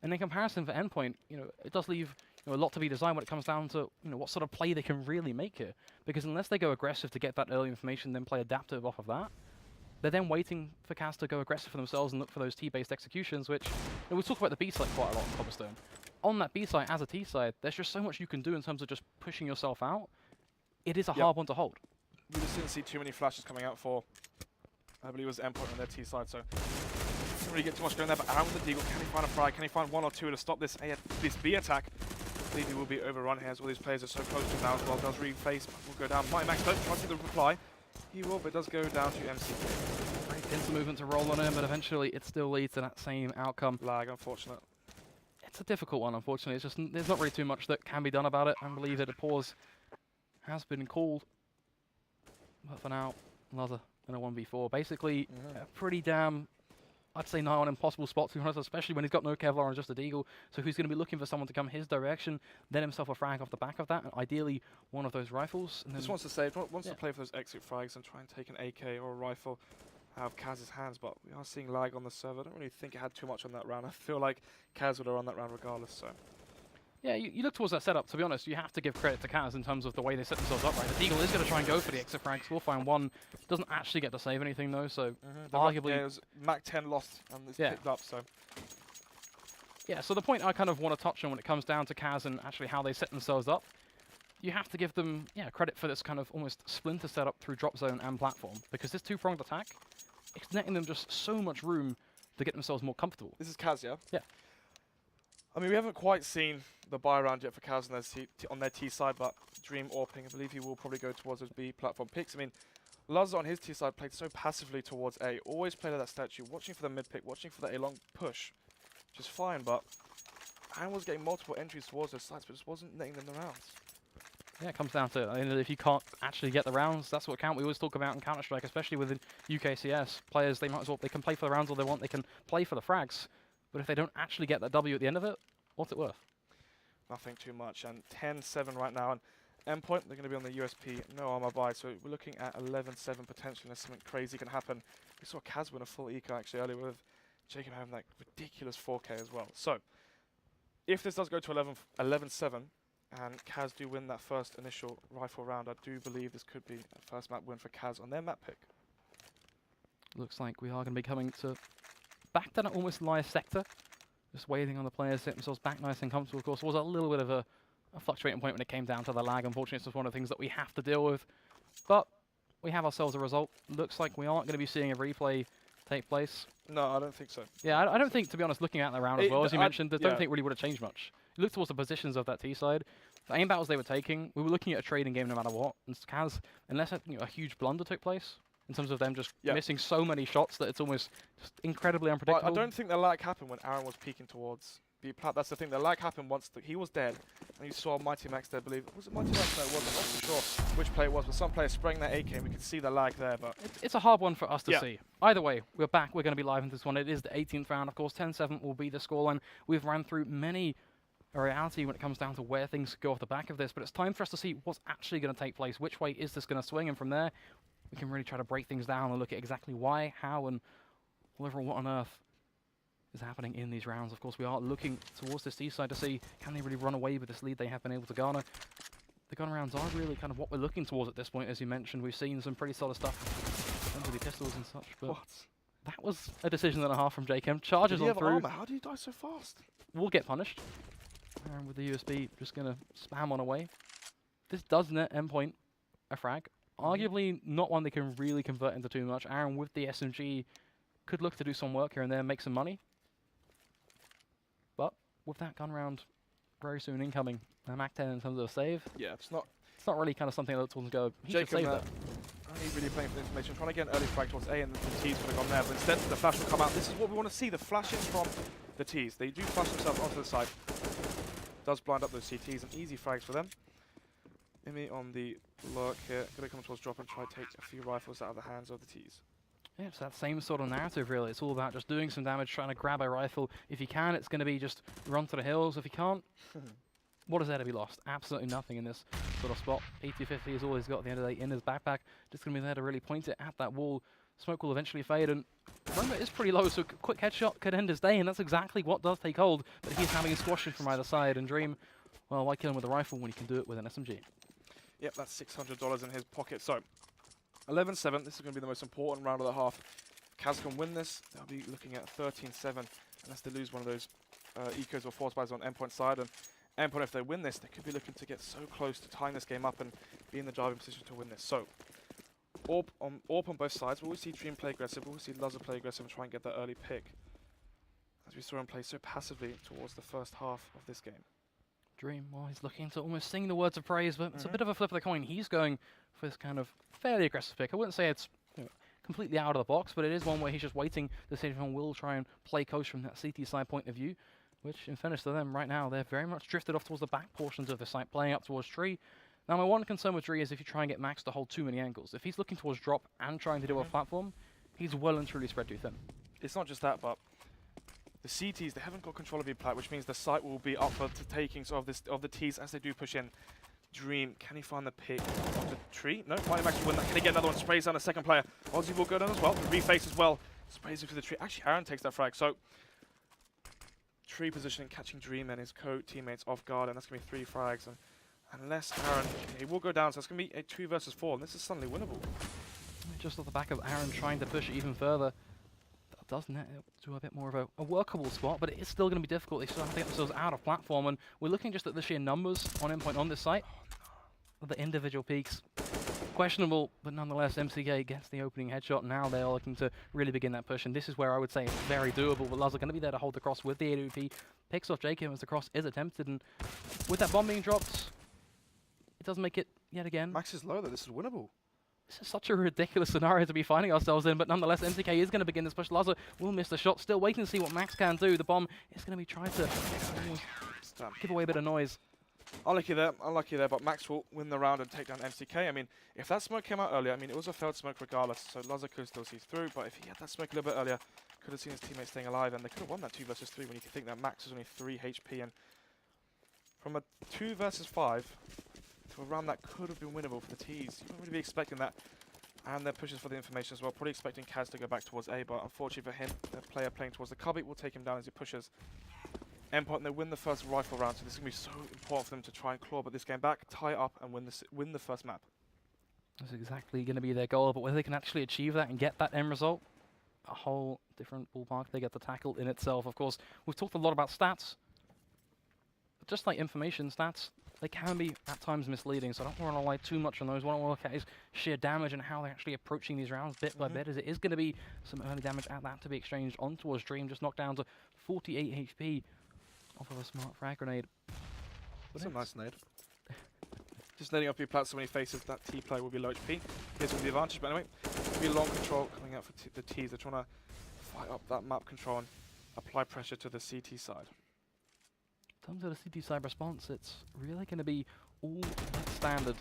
And in comparison for Endpoint, it does leave a lot to be designed when it comes down to what sort of play they can really make here. Because unless they go aggressive to get that early information, then play adaptive off of that, they're then waiting for CAZ to go aggressive for themselves and look for those T-based executions, which we talk about the B side quite a lot in Cobblestone. On that B side, as a T side, there's just so much you can do in terms of just pushing yourself out. It is a hard one to hold. We just didn't see too many flashes coming out for, I believe it was Endpoint on their T side, so didn't really get too much going there, but Aaron with the deagle, can he find a frag? Can he find 1 or 2 to stop this B attack? I believe he will be overrun here as all these players are so close to him now as well. Does reface, will go down. Mighty Max don't try to see the reply. He will, but does go down to MCK. Instant movement to roll on him, but eventually it still leads to that same outcome. Lag, unfortunate. It's a difficult one, unfortunately. It's just there's not really too much that can be done about it. I believe that a pause has been called. But for now, Laza in a 1v4. Basically, a pretty damn, I'd say, nigh on impossible spot, to be honest, especially when he's got no Kevlar and just a Deagle. So who's going to be looking for someone to come his direction, then himself a frag off the back of that, and ideally one of those rifles. And Just wants to save, wants to play for those exit frags and try and take an AK or a rifle out of CAZ's hands, but we are seeing lag on the server. I don't really think it had too much on that round. I feel like CAZ would have run that round regardless, so. Yeah, you look towards that setup, to be honest, you have to give credit to CAZ in terms of the way they set themselves up, right? The Deagle is going to try and go for the exit frags. We'll find one. Doesn't actually get to save anything, though, so arguably... Yeah, it was Mac 10 lost and it's picked up, so. Yeah, so the point I kind of want to touch on when it comes down to CAZ and actually how they set themselves up, you have to give them credit for this kind of almost splinter setup through drop zone and platform, because this two-pronged attack, it's netting them just so much room to get themselves more comfortable. This is CAZ, yeah? Yeah. I mean, we haven't quite seen the buy around yet for CAZ on their T side, but Dream Orping, I believe he will probably go towards those B platform picks. I mean, Laza on his T side played so passively towards A, always played at that statue, watching for the mid pick, watching for the A long push, which is fine, but Aaron was getting multiple entries towards those sides, but just wasn't netting them the rounds. Yeah, it comes down to, if you can't actually get the rounds, that's what count. We always talk about in Counter-Strike, especially with the UKCS players, they might as well, they can play for the rounds all they want, they can play for the frags, but if they don't actually get that W at the end of it, what's it worth? Nothing too much, and 10-7 right now, and Endpoint, they're going to be on the USP, no armor buy, so we're looking at 11-7 potentially unless something crazy can happen. We saw CAZ win a full eco actually earlier with Jacob having that ridiculous 4K as well. So, if this does go to 11-7, and CAZ do win that first initial rifle round, I do believe this could be a first map win for CAZ on their map pick. Looks like we are going to be coming to back to an almost live sector. Just waiting on the players to get themselves back nice and comfortable. Of course, was a little bit of a fluctuating point when it came down to the lag. Unfortunately, it's just one of the things that we have to deal with. But we have ourselves a result. Looks like we aren't going to be seeing a replay take place. No, I don't think so. Yeah, I don't think, to be honest, looking at the round as well, as you mentioned, I don't think really would have changed much. You look towards the positions of that T side. The aim battles they were taking, we were looking at a trading game no matter what. And CAZ, unless a huge blunder took place, in terms of them just missing so many shots that it's almost just incredibly unpredictable. I don't think the lag happened when Aaron was peeking towards B plat. That's the thing. The lag happened once he was dead, and you saw Mighty Max there. I believe was it Mighty Max? No, it wasn't. I'm not sure which player it was, but some player spraying that AK, and we could see the lag there. But it's a hard one for us to see. Either way, we're back. We're going to be live in this one. It is the 18th round, of course. 10-7 will be the scoreline. We've ran through many a reality when it comes down to where things go off the back of this, but it's time for us to see what's actually going to take place. Which way is this going to swing? And from there, we can really try to break things down and look at exactly why, how, and what on earth is happening in these rounds. Of course, we are looking towards this D side to see, can they really run away with this lead they have been able to garner? The gun rounds are really kind of what we're looking towards at this point. As you mentioned, we've seen some pretty solid stuff under the pistols and such, but that was a decision and a half from JChem. Charges on through. Armor? How do you die so fast? We'll get punished. And with the USB, just going to spam on away. This does net Endpoint a frag. Arguably not one they can really convert into too much. Aaron with the SMG could look to do some work here and there, make some money. But with that gun round very soon incoming, Mac 10 in terms of a save. Yeah, it's not really kind of something that towards go. He should save that. Only really playing for the information, trying to get an early frag towards A, and the T's would have gone there, but instead the flash will come out. This is what we want to see, the flashes from the T's. They do flash themselves onto the side. Does blind up those CTs, and easy frags for them. Imi on the lurk here, going to come towards drop and try to take a few rifles out of the hands of the T's. Yeah, it's that same sort of narrative, really. It's all about just doing some damage, trying to grab a rifle. If you can, it's going to be just run to the hills. If you can't, what is there to be lost? Absolutely nothing in this sort of spot. P250 has always got at the end of the day in his backpack. Just going to be there to really point it at that wall. Smoke will eventually fade, and remember, it's pretty low, so a quick headshot could end his day, and that's exactly what does take hold. But he's having squashing from either side, and Dream, well, why kill him with a rifle when you can do it with an SMG? Yep, that's $600 in his pocket. So, 11-7, this is going to be the most important round of the half. CAZ can win this, they'll be looking at 13-7, unless they lose one of those ecos or force buys on Endpoint side. And Endpoint, if they win this, they could be looking to get so close to tying this game up and be in the driving position to win this. So, AWP on both sides. We'll always see Dream play aggressive, we'll always see Laza play aggressive and try and get that early pick. As we saw him play so passively towards the first half of this game. Dream, well, he's looking to almost sing the words of praise, but it's a bit of a flip of the coin. He's going for this kind of fairly aggressive pick. I wouldn't say it's completely out of the box, but it is one where he's just waiting to see if anyone will try and play coach from that CT side point of view, which in fairness to them right now, they're very much drifted off towards the back portions of the site, playing up towards tree. Now my one concern with tree is if you try and get Max to hold too many angles. If he's looking towards drop and trying to do a platform, he's well and truly spread too thin. It's not just that, but the CTs, they haven't got control of B-plat, which means the site will be up for taking sort of the Ts as they do push in. Dream, can he find the pick of the tree? No, Mighty Max will win that. Can he get another one? Sprays down a second player. Ozzy will go down as well. The reface as well. Sprays into the tree. Actually, Aaron takes that frag. So, tree positioning, catching Dream and his co-teammates off guard, and that's going to be 3 frags. And unless Aaron, he will go down, so it's going to be a 2 versus 4, and this is suddenly winnable. Just off the back of Aaron trying to push it even further, that does net to a bit more of a workable spot, but it is still going to be difficult. They still have to get themselves out of platform, and we're looking just at the sheer numbers on Endpoint on this site. The individual peaks, questionable, but nonetheless, MCK gets the opening headshot. Now they are looking to really begin that push, and this is where I would say it's very doable. But Luz are going to be there to hold the cross with the AWP. Picks off Jacob as the cross is attempted, and with that bomb being dropped, it does make it yet again. Max is low though, this is winnable. This is such a ridiculous scenario to be finding ourselves in, but nonetheless, MCK is going to begin this push. Laza will miss the shot, still waiting to see what Max can do. The bomb is going to be trying to give away a bit of noise. Unlucky there, but Max will win the round and take down MCK. I mean, if that smoke came out earlier, I mean, it was a failed smoke regardless, so Laza could still see through, but if he had that smoke a little bit earlier, could have seen his teammates staying alive, and they could have won that 2 versus 3 when you can think that Max was only 3 HP, and from a 2 versus 5 to a round that could have been winnable for the Ts, you wouldn't really be expecting that. And their pushes for the information as well, probably expecting CAZ to go back towards A, but unfortunately for him, the player playing towards the cubby will take him down as he pushes. Endpoint, and they win the first rifle round, so this is going to be so important for them to try and claw but this game back, tie up, and win the first map. That's exactly going to be their goal, but whether they can actually achieve that and get that end result, a whole different ballpark they get to tackle in itself. Of course, we've talked a lot about stats, but just like information stats, they can be at times misleading, so I don't want to rely too much on those. What I want to look at is sheer damage and how they're actually approaching these rounds bit by bit, as it is going to be some early damage at that to be exchanged on towards Dream, just knocked down to 48 HP off of a smart frag grenade. That's a nice nade. Just nading up your plat so when he faces that T player will be low HP. Here's with the advantage, but anyway, it'll be long control coming out for the Ts. They're trying to fight up that map control and apply pressure to the CT side. In terms of the CT side response, it's really going to be all that standard.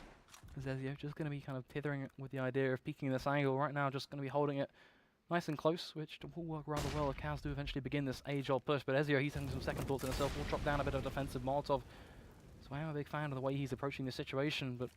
Zezio just going to be kind of tethering it with the idea of peeking this angle. Right now, just going to be holding it nice and close, which will work rather well if CAZ do eventually begin this age-old push. But Ezio, he's having some second thoughts in himself. Will drop down a bit of defensive Molotov. So I am a big fan of the way he's approaching this situation, but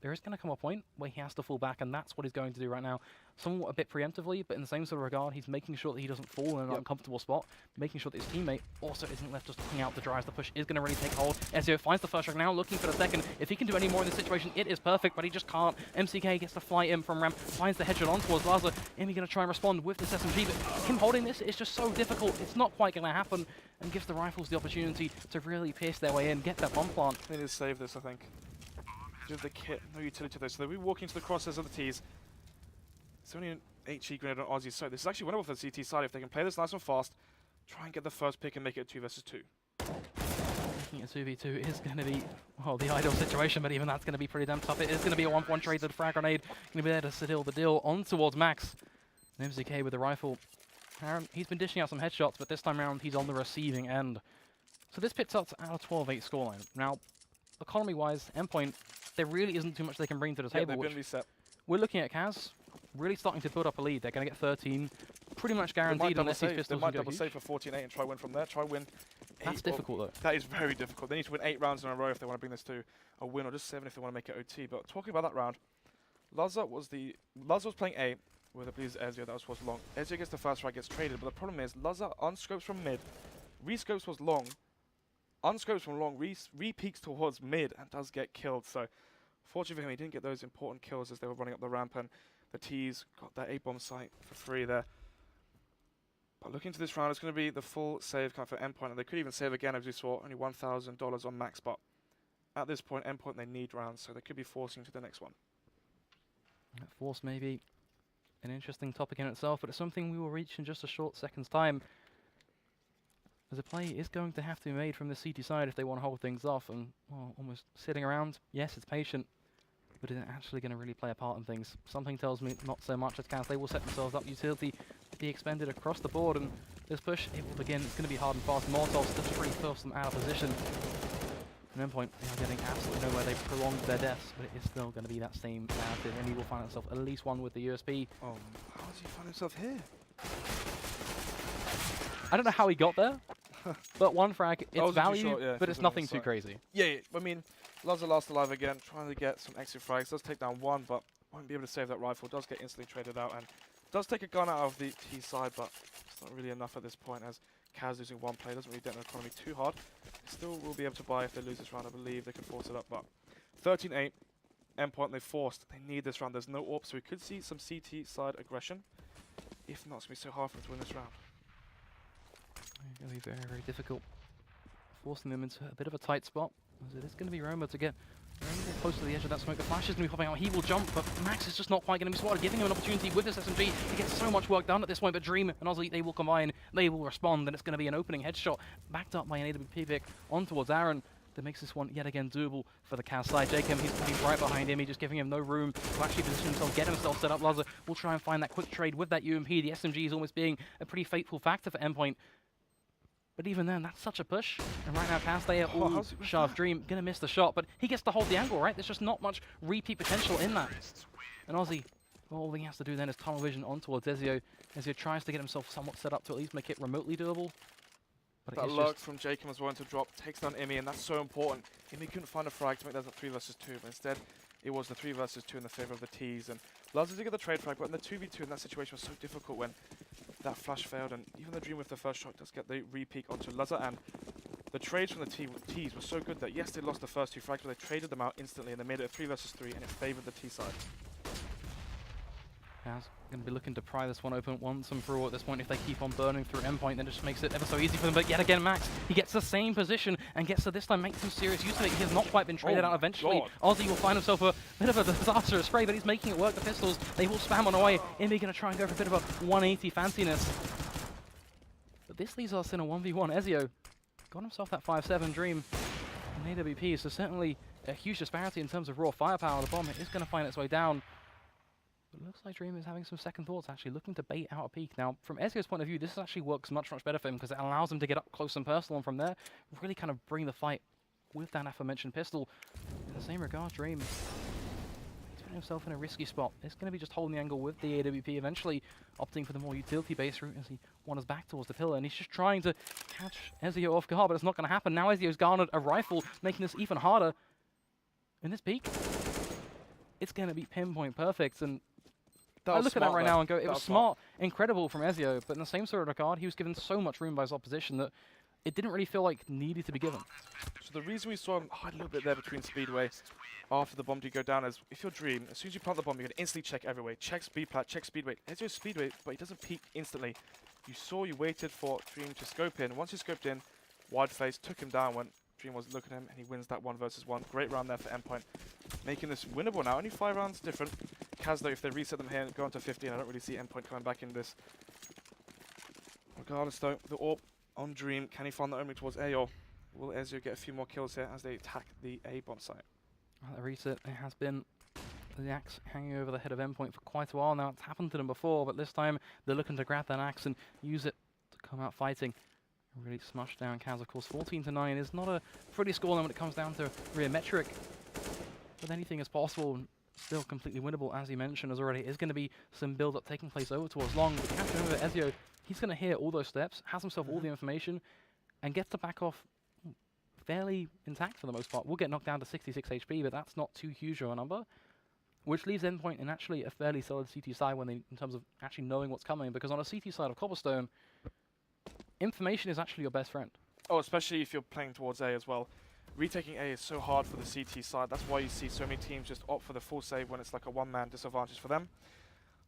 there is going to come a point where he has to fall back, and that's what he's going to do right now. Somewhat a bit preemptively, but in the same sort of regard, he's making sure that he doesn't fall in an uncomfortable spot, making sure that his teammate also isn't left just looking out to dry as the push is going to really take hold. Ezio finds the first shot now, looking for the second. If he can do any more in this situation, it is perfect, but he just can't. MCK gets to fly in from ramp, finds the headshot on towards Laza. Imi going to try and respond with this SMG, but him holding this is just so difficult. It's not quite going to happen, and gives the rifles the opportunity to really pierce their way in, get that bomb plant. They need to save this, I think. With the kit, no utility to this, so they'll be walking to the crosshairs of the Ts. It's only an HE grenade on Aussie, so this is actually winnable for the CT side if they can play this nice and fast, try and get the first pick and make it a 2 versus 2. Making it 2v2 is going to be, well, the ideal situation, but even that's going to be pretty damn tough. It is going to be a 1-for-1 trade to the frag grenade, going to be there to seal the deal on towards Max. And MCK with the rifle. Aaron, he's been dishing out some headshots, but this time around he's on the receiving end. So this pits up at a 12-8 scoreline. Now, economy-wise, Endpoint, there really isn't too much they can bring to the table. They've been reset. We're looking at CAZ really starting to build up a lead. They're going to get 13, pretty much guaranteed unless these pistols They might go double huge. save for 14-8 and try win from there. Try win. That's difficult though. That is very difficult. They need to win 8 rounds in a row if they want to bring this to a win, or just 7 if they want to make it OT. But talking about that round, Laza was playing A with, I believe, Ezio. That was long. Ezio gets the first frag, gets traded, but the problem is Laza unscopes from mid, rescopes was long, unscopes from long, re-peeks towards mid, and does get killed. So fortunately for him, he didn't get those important kills as they were running up the ramp, and the Ts got their A-bomb site for free there. But looking to this round, it's going to be the full save count for Endpoint, and they could even save again, as we saw, only $1,000 on max. But at this point, Endpoint, they need rounds, so they could be forcing to the next one. Force may be an interesting topic in itself, but it's something we will reach in just a short second's time. As a play is going to have to be made from the CT side if they want to hold things off, and well, almost sitting around. Yes, it's patient. but is it actually going to really play a part in things? Something tells me not so much as CAZ. They will set themselves up, utility to be expended across the board, and this push, it will begin. It's going to be hard and fast. Molotovs to pretty force them out of position. And Endpoint, they are getting absolutely nowhere. They've prolonged their deaths, but it is still going to be that same narrative, and he will find himself at least one with the USP. Oh, how does he find himself here? I don't know how he got there, but one frag, it's value, sure, yeah, but it's nothing too crazy. Yeah, I mean, Laza last alive again, trying to get some extra frags. Does take down one, but won't be able to save that rifle. Does get instantly traded out, and does take a gun out of the T side, but it's not really enough at this point, as CAZ losing one play doesn't really dent their economy too hard. Still will be able to buy if they lose this round. I believe they can force it up, but 13-8. Endpoint, they forced. They need this round. There's no AWP, so we could see some CT side aggression. If not, it's going to be so hard for them to win this round. It's going to be very, very difficult. Forcing them into a bit of a tight spot, as it is going to be Roma to get very close to the edge of that smoke. The flash is going to be popping out. He will jump, but Max is just not quite going to be spotted, giving him an opportunity with this SMG to get so much work done at this point. But Dream and Ozzy, they will combine, they will respond, and it's going to be an opening headshot backed up by an AWP pick on towards Aaron. That makes this one yet again doable for the CAZ side. Jacob, he's right behind him. He's just giving him no room to actually position himself, get himself set up. Laza will try and find that quick trade with that UMP. The SMG is almost being a pretty fateful factor for Endpoint. But even then, that's such a push. And right now, CAZ, they are all shoved. Dream gonna miss the shot, but he gets to hold the angle, right? There's just not much repeat potential in that. And Ozzy, all he has to do then is tunnel vision on towards Ezio. Ezio tries to get himself somewhat set up to at least make it remotely doable. But that lurk from Jacob as well to drop takes down Imi, and that's so important. Imi couldn't find a frag to make that a 3 versus 2, but instead it was the 3 versus 2 in the favor of the T's. And Laza did get the trade frag, but in the 2v2 in that situation was so difficult when that flash failed, and even the Dream with the first shot does get the re-peek onto Laza, and the trades from the T's were so good that yes, they lost the first 2 frags, but they traded them out instantly, and they made it a 3 versus 3, and it favored the T side. CAZ going to be looking to pry this one open once and for all at this point. If they keep on burning through Endpoint, then it just makes it ever so easy for them. But yet again, Max, he gets the same position and gets to this time make some serious use of it. He has not quite been traded out eventually. Ozzy will find himself a bit of a disastrous spray, but he's making it work. The pistols, they will spam on away. Imi going to try and go for a bit of a 180 fanciness. But this leaves us in a 1v1. Ezio got himself that 5-7 Dream in AWP, so certainly a huge disparity in terms of raw firepower. The bomb is going to find its way down. But it looks like Dream is having some second thoughts, actually, looking to bait out a peek. Now, from Ezio's point of view, this actually works much, much better for him because it allows him to get up close and personal, and from there, really kind of bring the fight with that aforementioned pistol. In the same regard, Dream, he's putting himself in a risky spot. It's going to be just holding the angle with the AWP, eventually opting for the more utility-based route as he wanders back towards the pillar, and he's just trying to catch Ezio off guard, but it's not going to happen. Now Ezio's garnered a rifle, making this even harder. In this peak, it's going to be pinpoint perfect, and I look at that right now and go, it was smart, incredible from Ezio, but in the same sort of regard, he was given so much room by his opposition that it didn't really feel like needed to be given. So the reason we saw him hide a little bit there between Speedway after the bomb did go down is if you're Dream, as soon as you plant the bomb, you can instantly check everywhere. Check speed plat, check speedway. Ezio's speedway, but he doesn't peek instantly. You waited for Dream to scope in. Once he scoped in, wide face, took him down when Dream was looking at him, and he wins that 1 versus 1. Great round there for Endpoint, making this winnable now. Only 5 rounds different. CAZ, though, if they reset them here and go on to 15, I don't really see Endpoint coming back in this. Regardless, though, the AWP on Dream. Can he find the opening towards A, or will Ezio get a few more kills here as they attack the A bomb site? Well, the reset, it has been the axe hanging over the head of Endpoint for quite a while now. It's happened to them before, but this time they're looking to grab that axe and use it to come out fighting. Really smush down CAZ, of course. 14-9 is not a pretty scoreline when it comes down to rear metric, but anything is possible and still completely winnable. As he mentioned, as already is going to be some build-up taking place over towards long, but you have to remember Ezio, he's going to hear all those steps, has himself all the information, and gets to back off fairly intact for the most part. We'll get knocked down to 66 HP, but that's not too huge of a number, which leaves Endpoint in actually a fairly solid CT side when they, in terms of actually knowing what's coming, because on a CT side of Cobblestone, information is actually your best friend. Oh, especially if you're playing towards A as well. Retaking A is so hard for the CT side. That's why you see so many teams just opt for the full save when it's like a one-man disadvantage for them.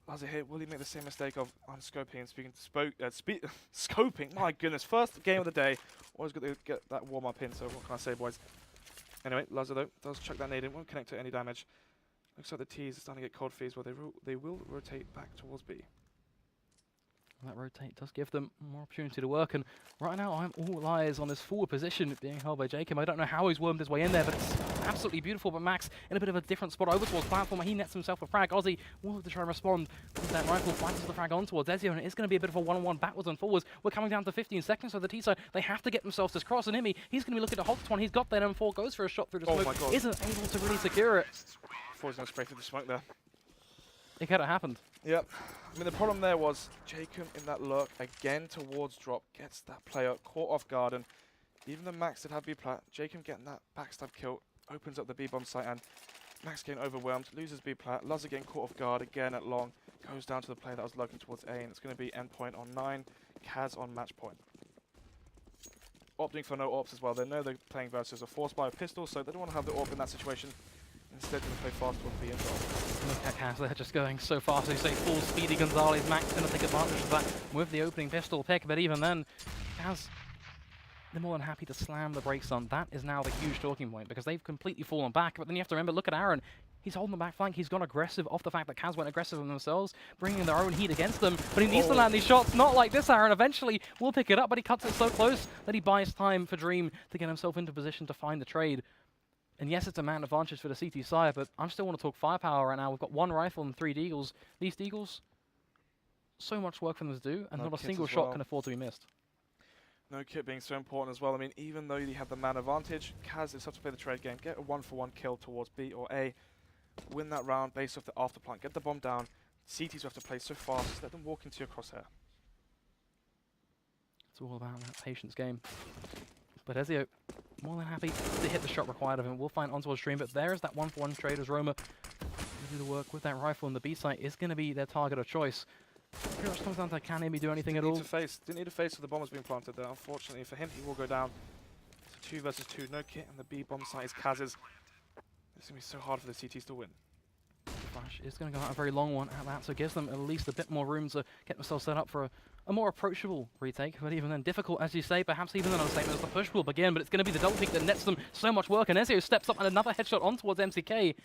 Laza here, will he make the same mistake of unscoping and speaking to scoping? My goodness, first game of the day. Always got to get that warm-up in, so what can I say, boys? Anyway, Laza, though, does chuck that nade in, won't connect to any damage. Looks like the T's are starting to get cold fees, where they will rotate back towards B. That rotate does give them more opportunity to work, and right now I'm all eyes on this forward position being held by Jacob. I don't know how he's wormed his way in there, but it's absolutely beautiful. But Max in a bit of a different spot over towards platform. He nets himself a frag. Ozzy will have to try and respond with that rifle, finds the frag on towards Ezio, and it is going to be a bit of a one-on-one backwards and forwards. We're coming down to 15 seconds, so the T-side, they have to get themselves this cross, and Imi, he's going to be looking to hold this one. He's got that M4, goes for a shot through the smoke, isn't able to really secure it. I thought he was going to spray through the smoke there. It could have happened. Yep. I mean, the problem there was Jacob in that look again towards drop gets that player caught off guard, and even though Max did have B-plat, Jacob getting that backstab kill opens up the B-bomb site, and Max getting overwhelmed, loses B-plat, Luzzer getting caught off guard again at long, goes down to the player that was looking towards A, and it's going to be Endpoint on 9, CAZ on match point. Opting for no AWPs as well. They know they're playing versus a force by a pistol, so they don't want to have the AWP in that situation. Instead, going to play fast with B and drop. Look at CAZ, they're just going so fast. They say full speedy Gonzalez. Max going to take advantage of that with the opening pistol pick, but even then, CAZ, they're more than happy to slam the brakes on. That is now the huge talking point, because they've completely fallen back. But then you have to remember, look at Aaron. He's holding the back flank. He's gone aggressive off the fact that CAZ went aggressive on themselves, bringing their own heat against them. But he needs to land these shots. Not like this, Aaron. Eventually, will pick it up, but he cuts it so close that he buys time for Dream to get himself into position to find the trade. And yes, it's a man advantage for the CT side, but I still want to talk firepower right now. We've got 1 rifle and 3 deagles. These deagles, so much work for them to do, and not a single shot can afford to be missed. No kit being so important as well. I mean, even though you have the man advantage, CAZ is have to play the trade game, get a 1-for-1 kill towards B or A, win that round based off the after plant, get the bomb down. CTs have to play so fast, let them walk into your crosshair. It's all about that patience game. But Ezio, more than happy to hit the shot required of him. We'll find onto stream, but there's that 1-for-1 trade as Roma do the work with that rifle, and the B site is going to be their target of choice. Pretty much comes down to can Amy do anything at all? Didn't need to face with the bombers being planted there. Unfortunately for him, he will go down to 2 versus 2. No kit, and the B bomb site is CAZ's. It's going to be so hard for the CTs to win. Flash is going to go out a very long one at that, so it gives them at least a bit more room to get themselves set up for a more approachable retake. But even then, difficult, as you say, perhaps even then on the same as the push will begin, but it's going to be the double peak that nets them so much work, and Ezio steps up and another headshot on towards MCK.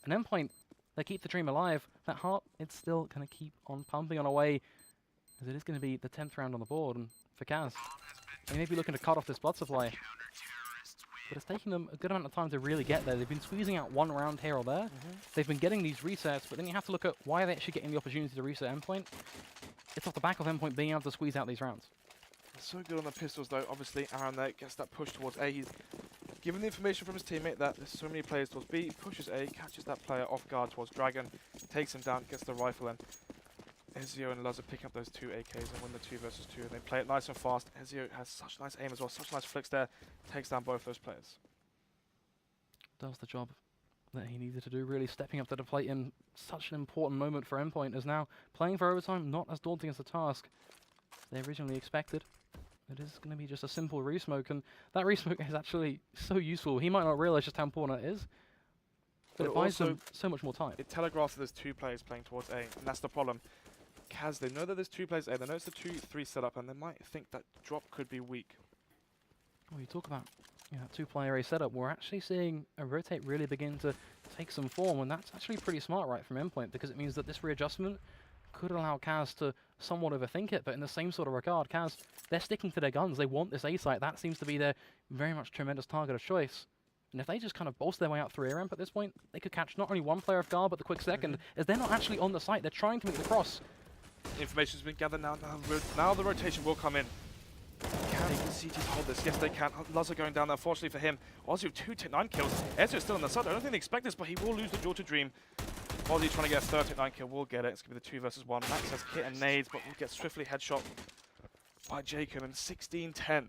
An Endpoint, they keep the dream alive. That heart, it's still going to keep on pumping on away, as it is going to be the 10th round on the board, and for CAZ, they may be looking to cut off this blood supply. But it's taking them a good amount of time to really get there. They've been squeezing out 1 round here or there. They've been getting these resets, but then you have to look at why they're actually getting the opportunity to reset Endpoint. It's off the back of Endpoint being able to squeeze out these rounds. So good on the pistols though. Obviously, Aaron there gets that push towards A. He's given the information from his teammate that there's so many players towards B. He pushes A, catches that player off guard towards Dragon, takes him down, gets the rifle, and Ezio and Luzzer pick up those 2 AKs and win the 2 versus 2. And they play it nice and fast. Ezio has such nice aim as well, such nice flicks there. Takes down both those players. Does the job that he needed to do, really stepping up to the plate in such an important moment for Endpoint, is now playing for overtime, not as daunting as the task they originally expected. It is going to be just a simple resmoke, and that resmoke is actually so useful. He might not realize just how important it is, but it buys them so much more time. It telegraphs that there's 2 players playing towards A, and that's the problem. CAZ, they know that there's 2 players A, they know it's a 2-3 setup, and they might think that drop could be weak. Well, you talk about 2-player A setup, we're actually seeing a rotate really begin to take some form, and that's actually pretty smart right from Endpoint, because it means that this readjustment could allow CAZ to somewhat overthink it, but in the same sort of regard, CAZ, they're sticking to their guns. They want this A site. That seems to be their very much tremendous target of choice. And if they just kind of bolster their way out through A ramp at this point, they could catch not only 1 player off guard, but the quick second, as they're not actually on the site. They're trying to make the cross. Information's been gathered now. Now the rotation will come in. Can the CTs hold this? Yes, they can. Luzzer going down there. Unfortunately for him, Ozzy with 2 9 kills. Ezio's still on the side. I don't think they expect this, but he will lose the duel to Dream. Ozzy trying to get a 3rd 9 kill. Will get it. It's going to be the 2 versus 1. Max has kit and nades, but will get swiftly headshot by Jacob, and 16-10.